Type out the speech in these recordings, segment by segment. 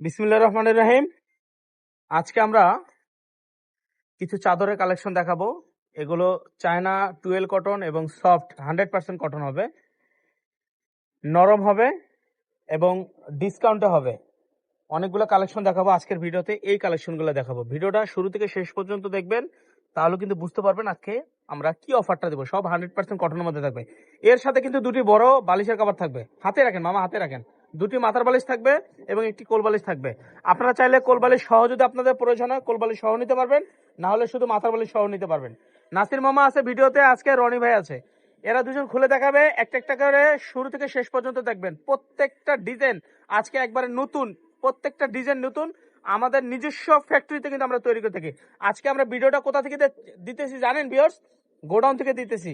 বিসমিল্লাহির রহমানির রহিম। আজকে আমরা কিছু চাদরের কালেকশন দেখাবো। এগুলো চায়না টুয়েল কটন এবং সফট 100% কটন হবে, নরম হবে এবং ডিসকাউন্টে হবে। অনেকগুলো কালেকশন দেখাবো আজকের ভিডিওতে। এই কালেকশনগুলো দেখাবো, ভিডিওটা শুরু থেকে শেষ পর্যন্ত দেখবেন, তাহলে কিন্তু বুঝতে পারবেন আজকে আমরা কি অফারটা দেবো। সব 100% কটনের মধ্যে থাকবে। এর সাথে কিন্তু দুটি বড় বালিশের কভার থাকবে। হাতে রাখেন মামা, হাতে রাখেন। দুটি মাথার বালিশ থাকবে এবং একটি কোল বালিশ থাকবে। আপনারা চাইলে কোল বালিশ সহ যদি আপনাদের প্রয়োজন হয় কোল বালিশ সহ নিতে পারবেন, না হলে শুধু মাথার বালিশ সহ নিতে পারবেন। নাসির মামা আছে ভিডিওতে, আজকে রনি ভাই আছে। এরা দুজন খুলে দেখাবে, একটা একটা করে শুরু থেকে শেষ পর্যন্ত দেখবেন। প্রত্যেকটা ডিজাইন আজকে একবারে নতুন, প্রত্যেকটা ডিজাইন নতুন। আমাদের নিজস্ব ফ্যাক্টরিতে কিন্তু আমরা তৈরি করে থাকি। আজকে আমরা ভিডিওটা কোথা থেকে দিতেছি জানেন ভিউয়ার্স? গোডাউন থেকে দিতেছি,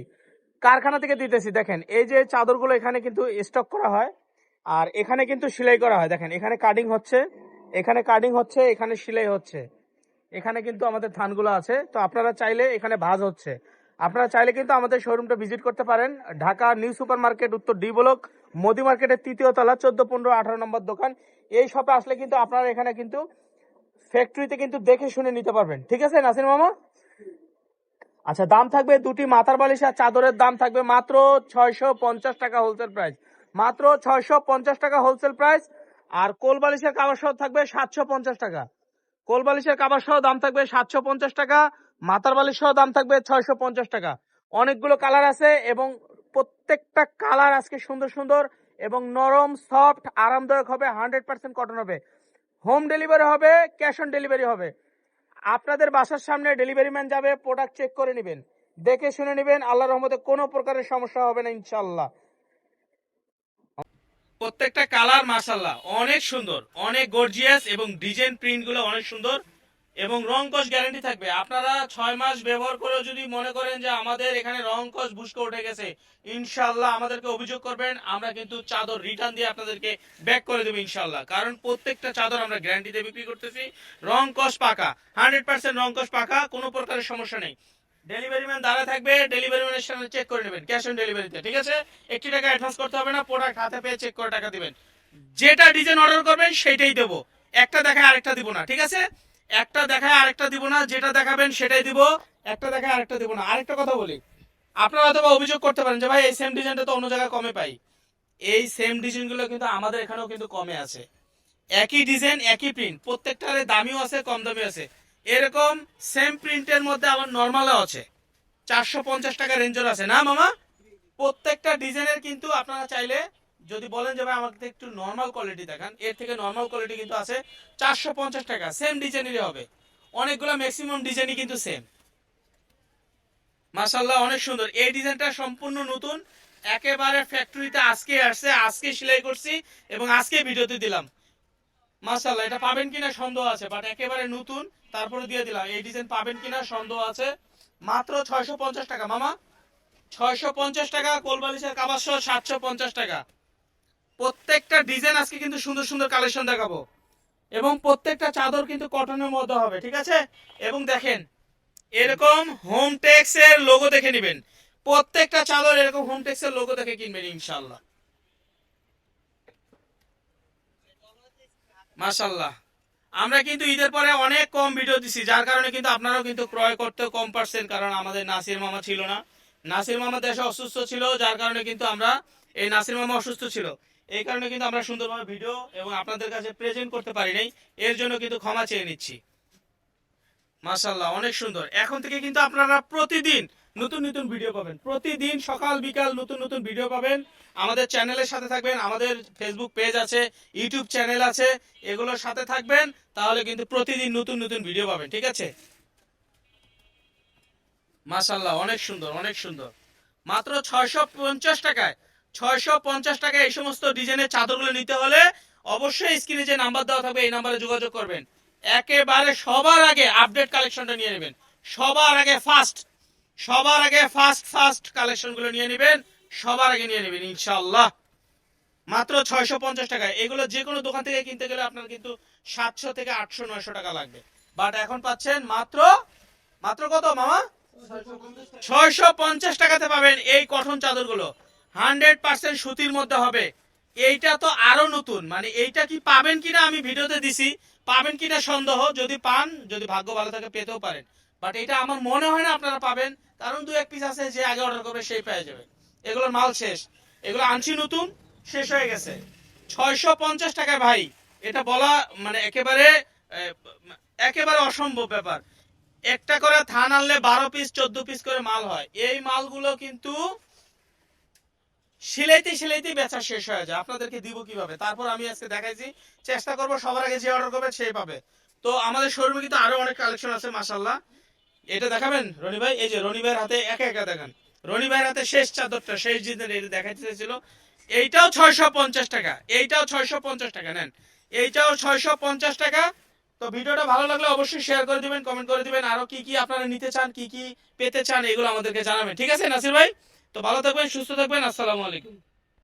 কারখানা থেকে দিতেছি। দেখেন এই যে চাদরগুলো এখানে কিন্তু স্টক করা হয়, আর এখানে কিন্তু সেলাই করা হয়। দেখেন এখানে কাটিং হচ্ছে, এখানে কাটিং হচ্ছে, এখানে সেলাই হচ্ছে। এখানে কিন্তু আমাদের থানগুলো আছে। তো আপনারা চাইলে এখানে ভাঁজ হচ্ছে, আপনারা চাইলে কিন্তু আমাদের শোরুমটা ভিজিট করতে পারেন। ঢাকা নিউ সুপার মার্কেট, উত্তর ডি ব্লক, মোদি মার্কেটের 3য় তলা, 14, 15, 18 নম্বর দোকান। এই শপে আসলে কিন্তু আপনারা এখানে কিন্তু ফ্যাক্টরিতে কিন্তু দেখে শুনে নিতে পারবেন। ঠিক আছে নাসির মামা? আচ্ছা, দাম থাকবে দুটি মাথার বালিশ আর চাদরের দাম থাকবে মাত্র 650 টাকা হোলসেল প্রাইস, মাত্র 650 টাকা হোলসেল প্রাইস। আর কোল বালিশের কাভার সহ থাকবে 750 টাকা। কোল বালিশের কাভার সহ দাম থাকবে 750 টাকা, মাথার বালিশ সহ দাম থাকবে 650 টাকা। অনেকগুলো কালার আছে এবং প্রত্যেকটা কালার আজকে সুন্দর সুন্দর এবং নরম, সফট, আরামদায়ক হবে। 100% কটন হবে। হোম ডেলিভারি হবে, ক্যাশ অন ডেলিভারি হবে। আপনাদের বাসার সামনে ডেলিভারি ম্যান যাবে, প্রোডাক্ট চেক করে নেবেন, দেখে শুনে নেবেন। আল্লাহর রহমতে কোনো প্রকারের সমস্যা হবে না ইনশাল্লাহ। প্রত্যেকটা কালার মাশাআল্লাহ অনেক সুন্দর, অনেক গর্জিয়াস এবং ডিজাইন প্রিন্ট গুলো অনেক সুন্দর এবং রং কস গ্যারান্টি থাকবে। আপনারা 6 মাস ব্যবহার করে যদি মনে করেন যে আমাদের এখানে রং কস বুস্ক উঠে গেছে, ইনশাআল্লাহ আমাদেরকে অভিযোগ করবেন, আমরা কিন্তু চাদর রিটার্ন দিয়ে আপনাদেরকে ব্যাক করে দেব ইনশাআল্লাহ। কারণ প্রত্যেকটা চাদর আমরা গ্যারান্টি দিয়ে বিক্রি করতেছি। রং কস পাকা, 100% রং কস পাকা, কোনো প্রকারের সমস্যা নেই। ডেলিভারি ম্যান দাঁড়া থাকবে, ডেলিভারি ম্যানের সামনে চেক করে নেবেন ক্যাশ অন ডেলিভারিতে। ঠিক আছে? 1 টাকা অ্যাডভান্স করতে হবে না, প্রোডাক্ট হাতে পেয়ে চেক করে টাকা দিবেন। যেটা ডিজাইন অর্ডার করবেন সেটাই দেবো, একটা দেখায় আরেকটা দিব না। ঠিক আছে? একটা দেখায় আরেকটা দিব না, যেটা দেখাবেন সেটাই দিব, একটা দেখায় আরেকটা দিব না। আরেকটা কথা বলি, আপনারা হয়তো অভিযোগ করতে পারেন যে ভাই এই সেম ডিজাইনটা তো অন্য জায়গায় কমে পাই। এই সেম ডিজাইনগুলো কিন্তু আমাদের এখানেও কিন্তু কমে আছে। একই ডিজাইন, একই প্রিন্ট, প্রত্যেকটার দামিও আছে, কম দামিও আছে। এরকম সেম প্রিন্টের মধ্যে আবার নর্মালও আছে, 450 টাকা রেঞ্জের আছে না মামা? প্রত্যেকটা ডিজাইনের কিন্তু আপনারা চাইলে যদি বলেন যে ভাই আমাকে একটু নর্মাল কোয়ালিটি দেখান, এর থেকে নর্মাল কোয়ালিটি কিন্তু আছে 450 টাকা, সেম ডিজাইনেরই হবে। অনেকগুলো ম্যাক্সিমাম ডিজাইনই কিন্তু সেম। মাশাআল্লাহ অনেক সুন্দর। এই ডিজাইনটা সম্পূর্ণ নতুন, একেবারে ফ্যাক্টরিতে আজকে আসছে, আজকে সেলাই করছি এবং আজকে ভিডিওতে দিলাম। মাশাআল্লাহ এটা পাবেন কিনা সন্দেহ আছে, বাট একেবারে নতুন, তারপরে দিয়ে দিলাম। এই ডিজাইন পাবেন কিনা সন্দেহ আছে। মাত্র 650 টাকা মামা, 650 টাকা। কোলবালিশের কাভার সহ 750 টাকা। প্রত্যেকটা ডিজাইন আজকে কিন্তু সুন্দর সুন্দর কালেকশন দেখাবো এবং প্রত্যেকটা চাদর কিন্তু কটনের মধ্যে হবে। ঠিক আছে? এবং দেখেন এরকম হোমটেক্স এর লোগো দেখে নেবেন, প্রত্যেকটা চাদর এরকম হোমটেক্স এর লোগো দেখে কিনবেন ইনশাআল্লাহ। মাশাআল্লাহ আমরা কিন্তু ঈদের পরে অনেক কম ভিডিও দিছি, যার কারণে কিন্তু আপনারাও কিন্তু ক্রয় করতে কম পারছেন, কারণ আমাদের নাসির মামা ছিল না। নাসির মামা দেশে অসুস্থ ছিল, যার কারণে কিন্তু আমরা, এই নাসির মামা অসুস্থ ছিল, এই কারণে কিন্তু আমরা সুন্দরভাবে ভিডিও এবং আপনাদের কাছে প্রেজেন্ট করতে পারি নাই। এর জন্য কিন্তু ক্ষমা চেয়ে নিচ্ছি। মাশাআল্লাহ অনেক সুন্দর। এখন থেকে কিন্তু আপনারা প্রতিদিন নতুন নতুন ভিডিও পাবেন, প্রতিদিন সকাল বিকাল নতুন নতুন ভিডিও পাবেন। আমাদের চ্যানেলের সাথে থাকবেন, আমাদের ফেসবুক পেজ আছে, ইউটিউব চ্যানেল আছে, এগুলোর সাথে থাকবেন, তাহলে কিন্তু প্রতিদিন নতুন নতুন ভিডিও পাবেন। ঠিক আছে? মাশাআল্লাহ অনেক সুন্দর, অনেক সুন্দর। মাত্র 650 টাকায়, 650 টাকায় এই সমস্ত ডিজাইনের চাদরগুলো নিতে হলে অবশ্যই স্ক্রিনে যে নাম্বার দেওয়া থাকবে এই নাম্বারে যোগাযোগ করবেন। একেবারে সবার আগে আপডেট কালেকশনটা নিয়ে নেবেন, সবার আগে ফার্স্ট, সবার আগে ফার্স্ট ফার্স্ট কালেকশনগুলো নিয়ে নেবেন, সবার আগে নিয়ে নেবেন ইনশাআল্লাহ। মাত্র 650 টাকায়। এগুলো যে কোনো দোকান থেকে কিনতে গেলে আপনার কিন্তু 700 থেকে 800 900 টাকা লাগবে, বাট এখন পাচ্ছেন মাত্র, মাত্র কত মামা? 650 টাকাতে পাবেন এই কটন চাদরগুলো। 100% সুতির মধ্যে হবে, এইটা তো আরো নতুন, মানে এইটা কি পাবেন কিনা আমি ভিডিওতে দিছি, পাবেন কিনা সন্দেহ, যদি পান, যদি ভাগ্য ভালো থাকে পেতেও পারেন, বাট এটা আমার মনে হয় না আপনারা পাবেন, কারণ দু এক পিস আছে, যে আগে অর্ডার করবে সেই পেয়ে যাবে। এগুলোর মাল শেষ, এগুলো আনছি নতুন, শেষ হয়ে গেছে। 650 টাকায় ভাই, এটা বলা মানে একেবারে একেবারে অসম্ভব ব্যাপার। একটা করে থান আনলে 12 পিস 14 পিস করে মাল হয়। এই মালগুলো কিন্তু সিলাইতে সিলাইতে বেচা শেষ হয়ে যায়, আপনাদেরকে দিব কিভাবে? তারপর আমি আজকে দেখাইছি, চেষ্টা করব সবার আগে যে অর্ডার করবে সেই পাবে। তো আমাদের শোরুমে কিন্তু আরো অনেক কালেকশন আছে মাশাআল্লাহ। এটা দেখাবেন রনি ভাই? এই যে রনি ভাইয়ের হাতে একা একা দেখান। রনি ভাইয়ের হাতে শেষ চাদরটা, শেষ দিনের এটা দেখাইতে চাইছিল। এইটাও 650 টাকা, এইটাও 650 টাকা নেন, এইটাও 650 টাকা। তো ভিডিওটা ভালো লাগলে অবশ্যই শেয়ার করে দিবেন, কমেন্ট করে দিবেন, আরো কি কি আপনারা নিতে চান, কি কি পেতে চান, এগুলো আমাদেরকে জানাবেন। ঠিক আছে নাসির ভাই? তো ভালো থাকবেন, সুস্থ থাকবেন, আসসালামু আলাইকুম।